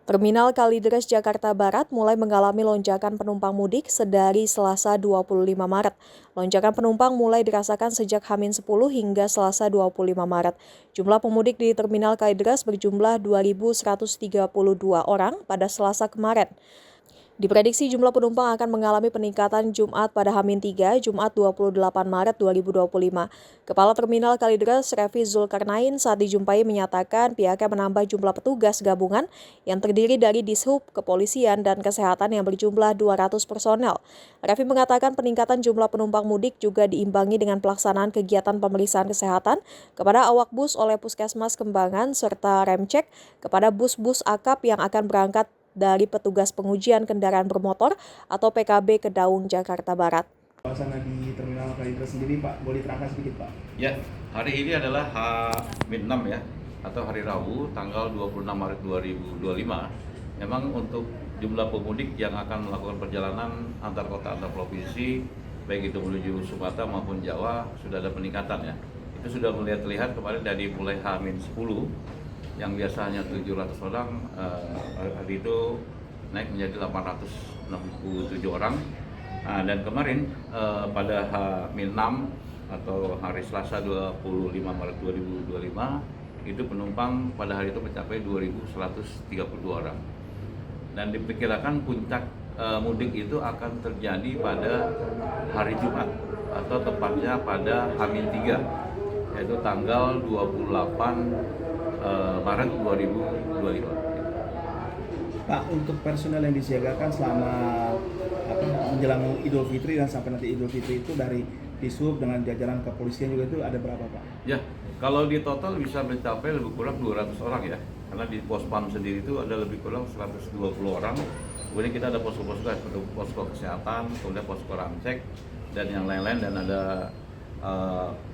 Terminal Kalideres Jakarta Barat mulai mengalami lonjakan penumpang mudik sedari Selasa 25 Maret. Lonjakan penumpang mulai dirasakan sejak H-10 hingga Selasa 25 Maret. Jumlah pemudik di Terminal Kalideres berjumlah 2.132 orang pada Selasa kemarin. Diprediksi jumlah penumpang akan mengalami peningkatan Jumat pada H-3, Jumat 28 Maret 2025. Kepala Terminal Kalideres, Revi Zulkarnain, saat dijumpai menyatakan pihaknya menambah jumlah petugas gabungan yang terdiri dari Dishub, Kepolisian, dan Kesehatan yang berjumlah 200 personel. Revi mengatakan peningkatan jumlah penumpang mudik juga diimbangi dengan pelaksanaan kegiatan pemeriksaan kesehatan kepada awak bus oleh Puskesmas Kembangan serta remcek kepada bus-bus akap yang akan berangkat dari petugas pengujian kendaraan bermotor atau PKB ke Daung, Jakarta Barat. Suasana di Terminal Kalideres sendiri, Pak, boleh terangkan sedikit, Pak? Ya, hari ini adalah H-6 ya, atau hari Rabu, tanggal 26 Maret 2025. Memang untuk jumlah pemudik yang akan melakukan perjalanan antar kota, antar provinsi, baik itu menuju Sumatera maupun Jawa, sudah ada peningkatan ya. Itu sudah terlihat kemarin dari mulai H-10, yang biasanya 700 orang, hari itu naik menjadi 867 orang. Dan kemarin pada H-6 atau hari Selasa 25 Maret 2025 itu penumpang pada hari itu mencapai 2.132 orang. Dan diperkirakan puncak mudik itu akan terjadi pada hari Jumat atau tepatnya pada H-3, yaitu tanggal 28 Maret 2025. Pak, untuk personel yang disiagakan selama menjelang Idul Fitri dan sampai nanti Idul Fitri itu dari Dishub dengan jajaran kepolisian juga itu ada berapa, Pak? Ya, kalau di total bisa mencapai lebih kurang 200 orang ya. Karena di Pospam sendiri itu ada lebih kurang 120 orang. Kemudian kita ada posko-posko seperti posko kesehatan, kemudian posko ramcek dan yang lain-lain, dan ada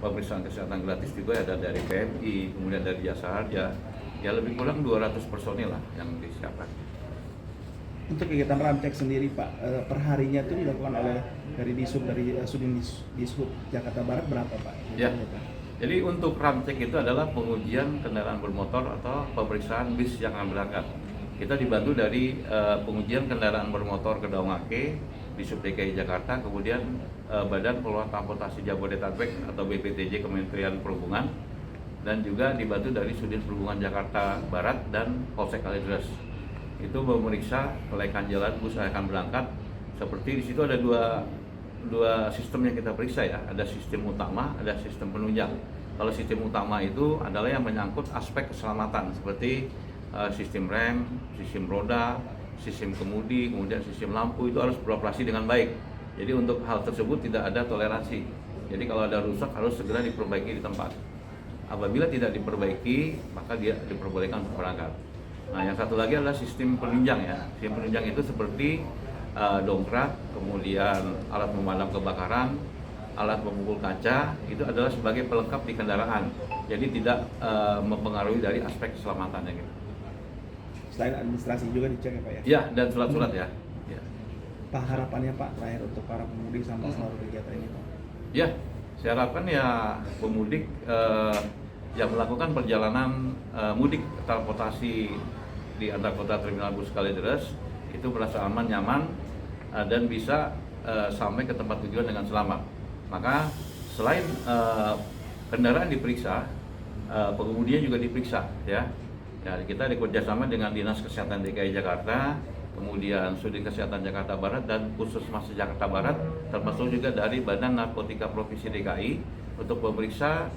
pemeriksaan kesehatan gratis juga, ada dari PMI, kemudian dari Jasa Harja. Ya lebih kurang 200 personil lah yang disiapkan. Untuk kegiatan ramcek sendiri, Pak, perharinya itu dilakukan oleh dari Dishub, dari Sudin Dishub Jakarta Barat berapa, Pak? Ya. Jadi untuk ramcek itu adalah pengujian kendaraan bermotor atau pemeriksaan bis yang akan berangkat. Kita dibantu dari pengujian kendaraan bermotor ke Daung Ake, Dishub DKI Jakarta, kemudian Badan Pengelola Transportasi Jabodetabek atau BPTJ Kementerian Perhubungan, dan juga dibantu dari Sudin Perhubungan Jakarta Barat dan Polsek Kalideres. Itu memeriksa kelaikan jalan bus yang akan berangkat. Seperti di situ ada dua sistem yang kita periksa ya, ada sistem utama, ada sistem penunjang. Kalau sistem utama itu adalah yang menyangkut aspek keselamatan seperti sistem rem, sistem roda, sistem kemudi, kemudian sistem lampu itu harus beroperasi dengan baik. Jadi untuk hal tersebut tidak ada toleransi. Jadi kalau ada rusak harus segera diperbaiki di tempat. Apabila tidak diperbaiki, maka dia diperbolehkan untuk berangkat. Nah, yang satu lagi adalah sistem penunjang ya. Sistem penunjang itu seperti dongkrak, kemudian alat pemadam kebakaran, alat pemukul kaca, itu adalah sebagai pelengkap di kendaraan. Jadi tidak mempengaruhi dari aspek keselamatannya gitu. Selain administrasi juga dicek ya, Pak ya? Ya, dan surat-surat ya. Pak, harapannya Pak terakhir untuk para pemudik sama seluruh kegiatan ini, Pak? Ya, saya harapkan ya pemudik yang melakukan perjalanan mudik transportasi di antar kota Terminal Bus Kalideres itu merasa aman, nyaman, dan bisa sampai ke tempat tujuan dengan selamat. Maka selain kendaraan diperiksa, pengemudinya juga diperiksa ya. Ya, kita bekerjasama dengan Dinas Kesehatan DKI Jakarta, kemudian Sudin Kesehatan Jakarta Barat dan Puskesmas Jakarta Barat, termasuk juga dari Badan Narkotika Provinsi DKI untuk memeriksa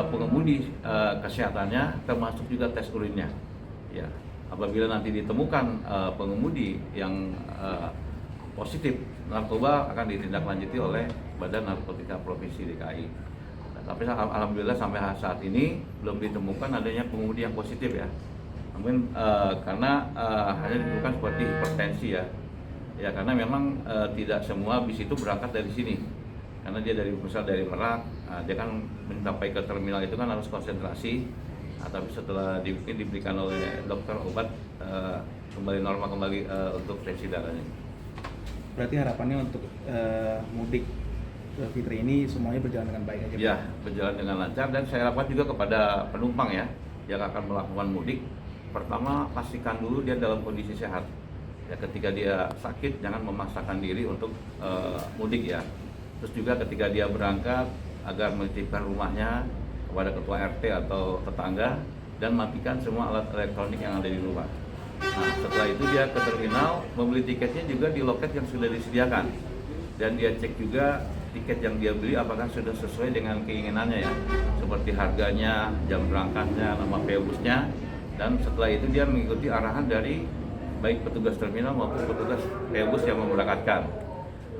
pengemudi kesehatannya, termasuk juga tes urinnya. Ya, apabila nanti ditemukan pengemudi yang positif narkoba akan ditindaklanjuti oleh Badan Narkotika Provinsi DKI. Tapi alhamdulillah sampai saat ini belum ditemukan adanya pengemudi yang positif ya. Namun karena hanya ditemukan seperti hipertensi ya. Ya karena memang tidak semua bis itu berangkat dari sini. Karena dia misal dari Merak, dia kan mencapai ke terminal itu kan harus konsentrasi. Tapi setelah diberikan oleh dokter obat kembali normal kembali untuk tensi darahnya. Berarti harapannya untuk mudik Fitri ini semuanya berjalan dengan baik aja? Ya, berjalan dengan lancar, dan saya harapkan juga kepada penumpang ya yang akan melakukan mudik pertama pastikan dulu dia dalam kondisi sehat. Ya, ketika dia sakit jangan memaksakan diri untuk mudik ya. Terus juga ketika dia berangkat agar menitipkan rumahnya kepada ketua RT atau tetangga dan matikan semua alat elektronik yang ada di rumah. Nah, setelah itu dia ke terminal, membeli tiketnya juga di loket yang sudah disediakan. Dan dia cek juga tiket yang dia beli apakah sudah sesuai dengan keinginannya ya. Seperti harganya, jam berangkatnya, nama PO-busnya. Dan setelah itu dia mengikuti arahan dari baik petugas terminal maupun petugas PO-bus yang memberangkatkan.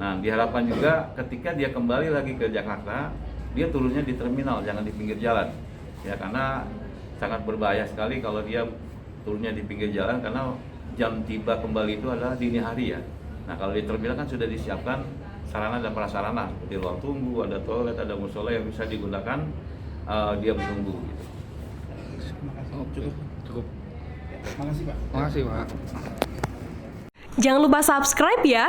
Nah, diharapkan juga ketika dia kembali lagi ke Jakarta, dia turunnya di terminal, jangan di pinggir jalan. Ya, karena sangat berbahaya sekali kalau dia turunnya di pinggir jalan karena jam tiba kembali itu adalah dini hari ya. Nah, kalau di terminal kan sudah disiapkan sarana dan prasarana seperti ruang tunggu, ada toilet, ada musola yang bisa digunakan dia menunggu. Gitu. Terima kasih. Cukup. Terima kasih Pak. Terima kasih Pak. Jangan lupa subscribe ya.